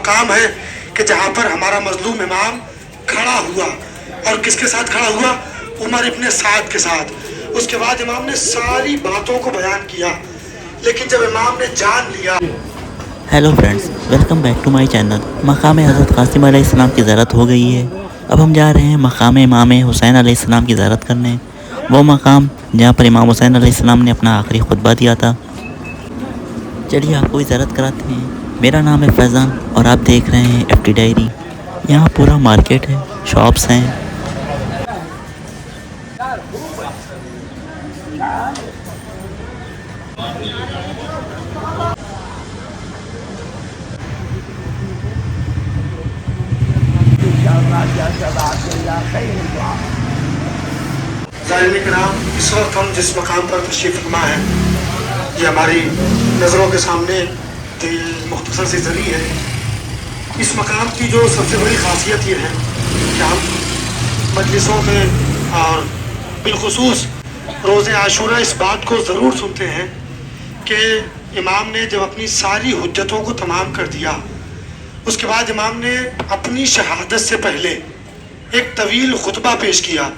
मकाम है कि जहाँ पर हमारा मजलूम इमाम खड़ा हुआ, और किसके साथ खड़ा हुआ? उमर इब्ने साद के साथ। उसके बाद इमाम ने सारी बातों को बयान किया, लेकिन जब इमाम ने जान लिया। Hello friends, welcome back to my channel. मकाम हज़रत क़ासिम अलैहिस्सलाम की ज़ियारत हो गई है। अब हम जा रहे हैं मकाम इमाम हुसैन अलैहिस्सलाम की ज़ियारत करने, वो मकाम जहाँ पर इमाम हुसैन अलैहिस्सलाम ने अपना आखिरी खुतबा दिया था। चलिए आपको भी ज़ियारत कराते हैं। मेरा नाम है फैज़ान और आप देख रहे हैं FT डायरी। यहाँ पूरा मार्केट है, शॉप्स हैं। ज़ाहिरीन किराम, इस वक्त हम जिस मकाम पर तशरीफ़ फरमा है, ये हमारी नज़रों के सामने मुख्तसर सी ज़री है। इस मकाम की जो सबसे बड़ी खासियत ये है कि हम मजलिसों में और बिलखुसूस रोज़े आशूरा इस बात को ज़रूर सुनते हैं कि इमाम ने जब अपनी सारी हुज्जतों को तमाम कर दिया, उसके बाद इमाम ने अपनी शहादत से पहले एक तवील खुतबा पेश किया।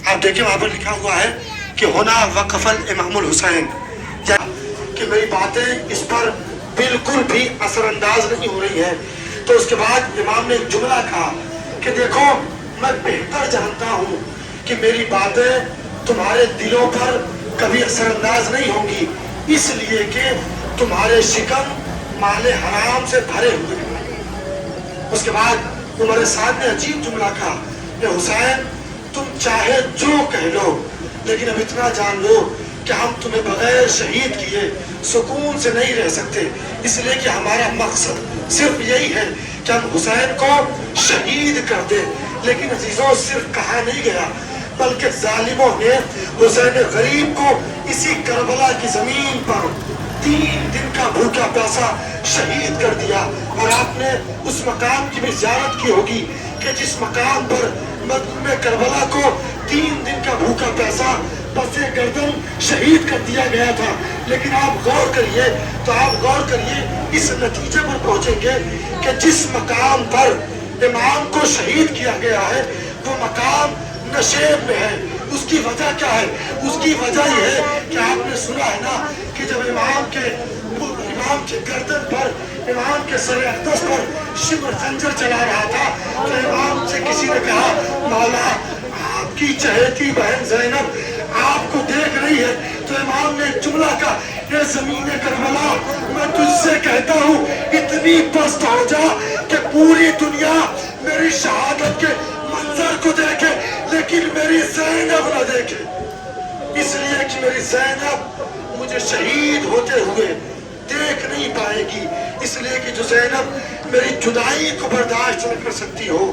आप देखिए वहाँ पर लिखा हुआ है कि होना वक़फ़ल इमामुल हुसैन, कि मेरी बातें इस पर बिल्कुल भी असरअंदाज नहीं हो रही है। तो उसके बाद इमाम ने एक जुमला कहा कि देखो, मैं बेहतर जानता हूँ कि मेरी बातें तुम्हारे दिलों पर कभी असरअंदाज नहीं होंगी, इसलिए कि तुम्हारे शिकम माले हराम से भरे हुए हैं। उसके बाद उमर साद ने अजीब जुमला कहा कि हुसैन, तुम चाहे जो कह लो, लेकिन अब इतना जान लो कि हम तुम्हें बगैर शहीद किए सुकून से नहीं रह सकते, इसलिए कि हमारा मकसद सिर्फ यही है कि हम हुसैन को शहीद कर दें। लेकिन अजीजों, सिर्फ कहा नहीं गया, बल्कि जालिमों ने हुसैन गरीब को इसी करबला की जमीन पर 3 दिन का भूखा प्यासा शहीद कर दिया। और आपने उस मकाम की भी ज़ियारत की होगी कि जिस मकाम पर मजलूम करबला को 3 दिन का भूखा प्यासा बसे गर्दन शहीद कर दिया गया था। लेकिन आप गौर करिए, तो आप गौर करिए, इस नतीजे पर पहुंचेंगे कि जिस मकाम पर इमाम को शहीद किया गया है, वो मकाम नशेब में है। उसकी वजह क्या है? उसकी वजह यह है कि आपने सुना है ना कि जब इमाम के गर्दन पर, इमाम के सर अक़दस पर शिब्र खंजर चला रहा था, तो इमाम से किसी ने कहा, मौला, आपकी चहेती बहन ज़ैनब आपको देख रही है। तो इमाम ने जुमला का, ये ज़मीन करबला, मैं तुझसे कहता हूँ इतनी पस्त हो जा कि पूरी दुनिया मेरी शहादत के मंजर को देखे, लेकिन मेरी ज़ैनब न देखे, इसलिए कि मेरी ज़ैनब मुझे शहीद होते हुए देख नहीं पाएगी। इसलिए कि जो ज़ैनब मेरी जुदाई को बर्दाश्त न कर सकती हो,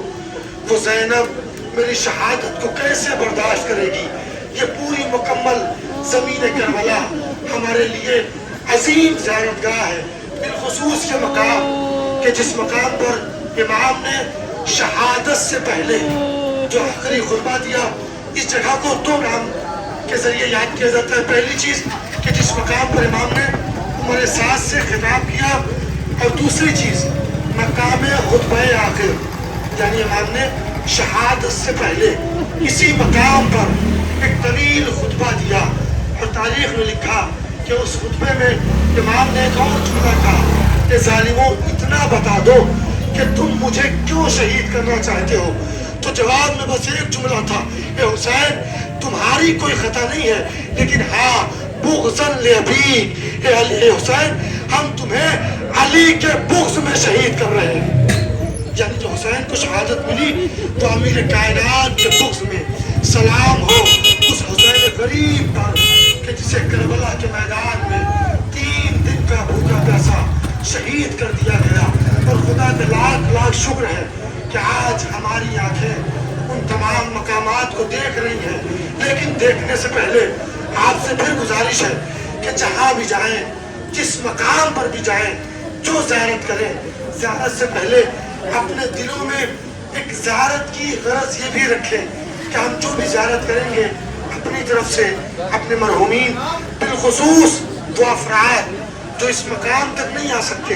वो ज़ैनब मेरी शहादत को कैसे बर्दाश्त करेगी। ये पूरी मुकम्मल ज़मीन करबला हमारे लिए अजीम ज़ियारतगाह है। बिलखुसूस ये मकाम कि जिस मकाम पर इमाम ने शहादत से पहले जो आखिरी खुतबा दिया, इस जगह को 2 नाम के जरिए याद किया जाता है। पहली चीज़ कि जिस मकाम पर इमाम ने उमर साद से खिताब किया, और दूसरी चीज़ मकाम खुतबा आखिर, यानी इमाम ने शहादत से पहले इसी मकाम पर एक तवील खुतबा दिया। और तारीख में लिखा कि उस खुतबे में इमाम ने एक और जुमला कहा कि ज़ालिमों, इतना बता दो कि तुम मुझे क्यों शहीद करना चाहते हो। तो जवाब में बस एक जुमला था कि हुसैन, तुम्हारी कोई खता नहीं है, लेकिन हाँ, बुग़्ज़न लिअबीक, हुसैन, हम तुम्हें अली के बुग़्ज़ में शहीद कर रहे हैं। यानी जो हुसैन को शहादत मिली, तो अमीर कायनात के बुग़्ज़ में सलाम हो उस हुसैन गरीब पर कि जिसे करबला के मैदान में 3 दिन का भूखा प्यासा शहीद कर दिया गया। और खुदा का लाख लाख शुक्र है कि आज हमारी आंखें उन तमाम मकामात को देख रही हैं। लेकिन देखने से पहले आपसे फिर गुजारिश है कि जहाँ भी जाएं, जिस मकाम पर भी जाएं, जो ज़ियारत करें, ज़ियारत से पहले अपने दिलों में एक ज़ियारत की गरज ये भी रखें कि हम जो भी ज़ियारत करेंगे, अपनी तरफ से अपने मरहूमीन, बिलखुसूस वो अफराद جو اس مقام تک نہیں آ سکتے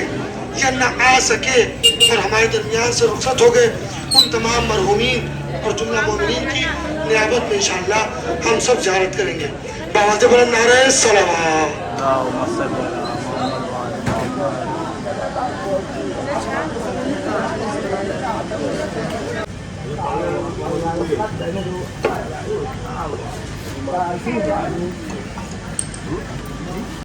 یا نہ آ سکے اور ہمارے درمیان سے رخصت ہو گئے، ان تمام مرحومین اور جملہ مومنین کی نیابت میں انشاءاللہ ہم سب زیارت کریں گے۔ باوجہ بلند نعرہ صلوات۔